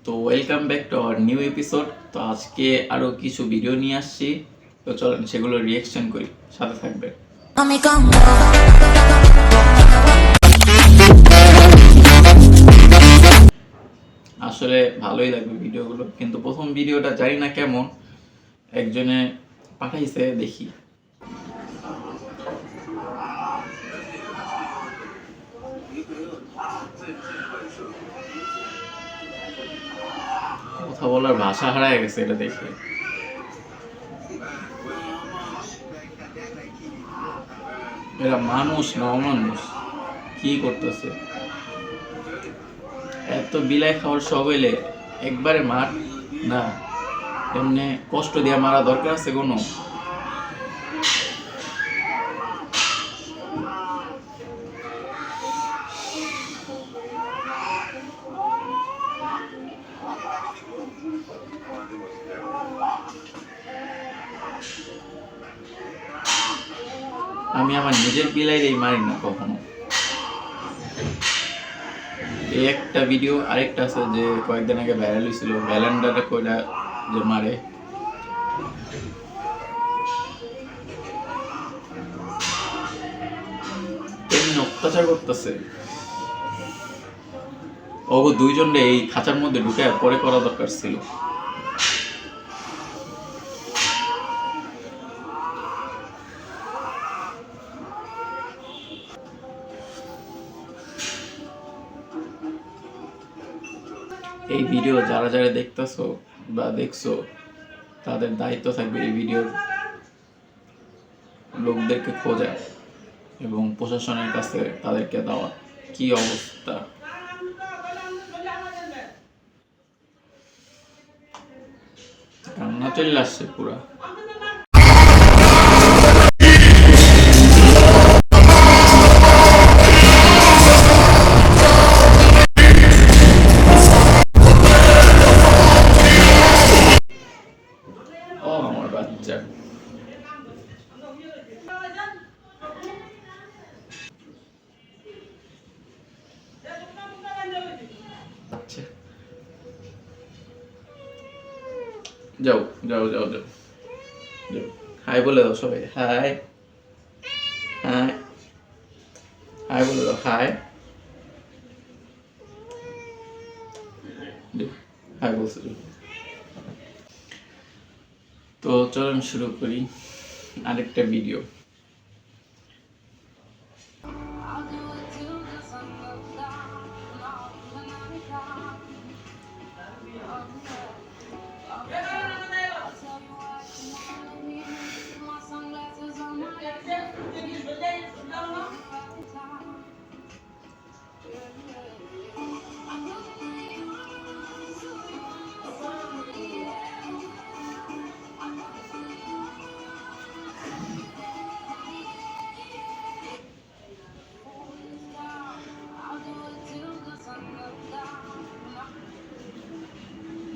তো welcome back to our new episode. তো আজকে আরো কিছু ভিডিও নিয়ে আসছি, তো চলেন সেগুলো রিঅ্যাকশন করি, সাথে থাকবে। আসলে ভালোই লাগবে ভিডিওগুলো, কিন্তু প্রথম ভিডিওটা জানি না কেমন একজনে পাঠাইছে, দেখি। কথা বলার ভাষা হারায় গেছে এটা দেখে। এরা মানুষ না অমানুষ, কি করতেছে? এত বিলাই খাওয়ার সব হইলে একবারে মার না, এমনি কষ্ট দিয়ে মারা দরকার আছে কোনো? আমি আমার নিজের বিলাইরেই মারি না কখনো। এই একটা ভিডিও, আরেকটা আছে যে কয়েকদিন আগে ভাইরাল হয়েছিল, ভ্যালেন্ডারে কইরা যে মারে। এমনি অত্যাচার করতেছে। ওগো দুইজনরে এই খাঁচার মধ্যে ঢুকে পরে করা দরকার ছিল। এই ভিডিও যারা যারা দেখতেছো বা দেখছো, তাদের দায়িত্ব থাকবে এই ভিডিওর লোকদেরকে খোঁজা এবং প্রশাসনের কাছে তাদেরকে দেওয়া। কি অবস্থা! কান্না চলে আসছে পুরা। ও আমার বাচ্চা, আচ্ছা যাও যাও যাও যাও যাও, হাই বলে দাও সবাই, হাই হাই হাই বলে দাও, হাই হাই বলছে। তো চলুন শুরু করি আরেকটা ভিডিও।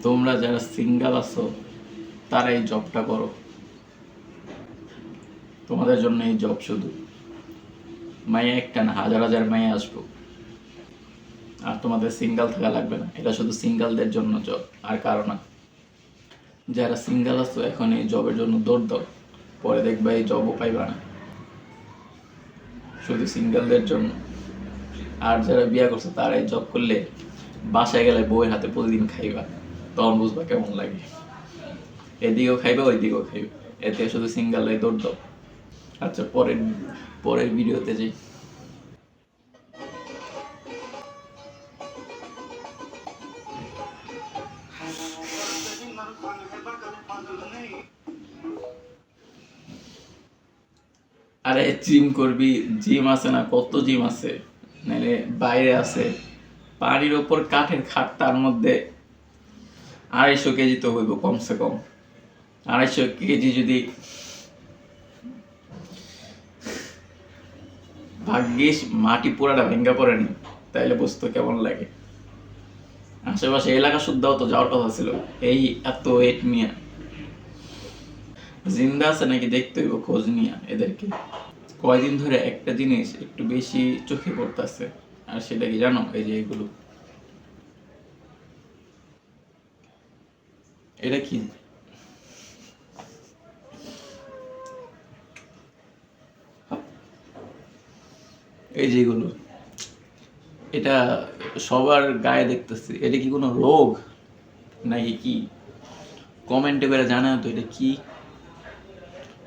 তোমরা যারা সিঙ্গেল আছো তারা এই জবটা করো, তোমাদের জন্য এই জব। শুধু মাইয়া একটা না, হাজার হাজার মাইয়া আসবো, আর তোমাদের সিঙ্গেল থাকা লাগবে না। এটা শুধু সিঙ্গেলদের জন্য জব, আর কারো না। যারা সিঙ্গেল আছো এখন এই জবের জন্য দৌড় দাও, পরে দেখবা এই জবও পাইবা না। শুধু সিঙ্গেলদের জন্য। আর যারা বিয়ে করছো তারা এই জব করলে বাসায় গেলে বউয়ের হাতে প্রতিদিন খাইবা, তখন বুঝবা কেমন লাগে। এদিকেও খাইবা ওইদিকেও খাইবা, এতে শুধু সিঙ্গেল দৌড় দাও। আচ্ছা পরের ভিডিওতে যাই। আরে জিম করবি, জিম আছে না, কত জিম আছে, নাহলে বাইরে আছে পানির ওপর কাঠের খাট, তার মধ্যে 250 কেজি তো হইব কমসে কম। 250 কেজি যদি ভাগ্যিস মাটি পুরাটা ভেঙ্গা পড়েনি, তাইলে বুঝতো কেমন লাগে। আশেপাশে এলাকা শুদ্ধাও তো যাওয়ার কথা ছিল এই এত ওয়েট নিয়ে। জিন্দা আছে নাকি দেখতে হইব, খোঁজ নিয়ে এদেরকে। কয়দিন ধরে একটা জিনিস একটু বেশি চোখে পড়তেছে, আর সেটা কি জানো? এই যে এগুলো এটা কি? এই যেগুলো, এটা সবার গায়ে দেখতেছি, এটা কি কোনো রোগ নাকি কি? কমেন্টে করে জানাও তো এটা কি।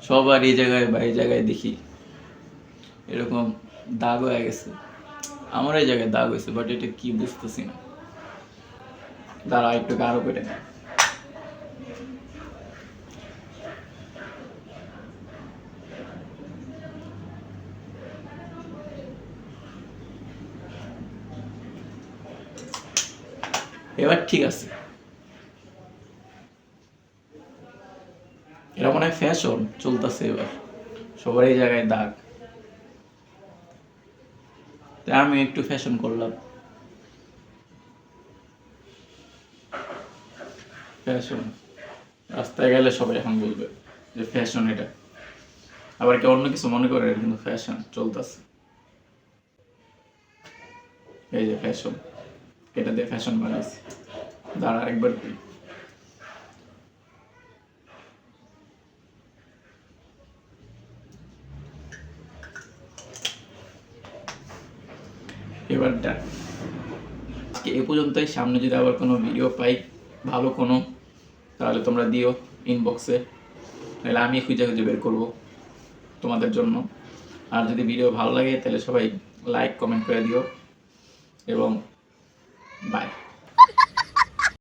সবার এই জায়গায় বা এই জায়গায় দেখি এরকম দাগ হয়ে গেছে, আমার এই জায়গায় দাগ হয়েছে, বাট এটা কি বুঝতেছি না। দাঁড়া একটু গাঢ় করে। এবার ঠিক আছে, এটা মনে হয় ফ্যাশন চলতেছে এবার, সবার এই জায়গায় দাগ, তাই আমি একটু ফ্যাশন করলাম। ফ্যাশন, রাস্তায় গেলে সবাই এখন বলবে যে ফ্যাশন এটা, আবার কেউ অন্য কিছু মনে করে, কিন্তু ফ্যাশন চলতেছে। এই যে ফ্যাশন, এটা দিয়ে ফ্যাশন বানাইছি। দাঁড়া একবার করি। এবার ডান। আজকে এ পর্যন্তই। সামনে যদি আবার কোনো ভিডিও পাই ভালো কোনো, তাহলে তোমরা দিও ইনবক্সে, তাহলে আমি খুঁজে খুঁজে বের করবো তোমাদের জন্য। আর যদি ভিডিও ভালো লাগে তাহলে সবাই লাইক কমেন্ট করে দিও, এবং বাই।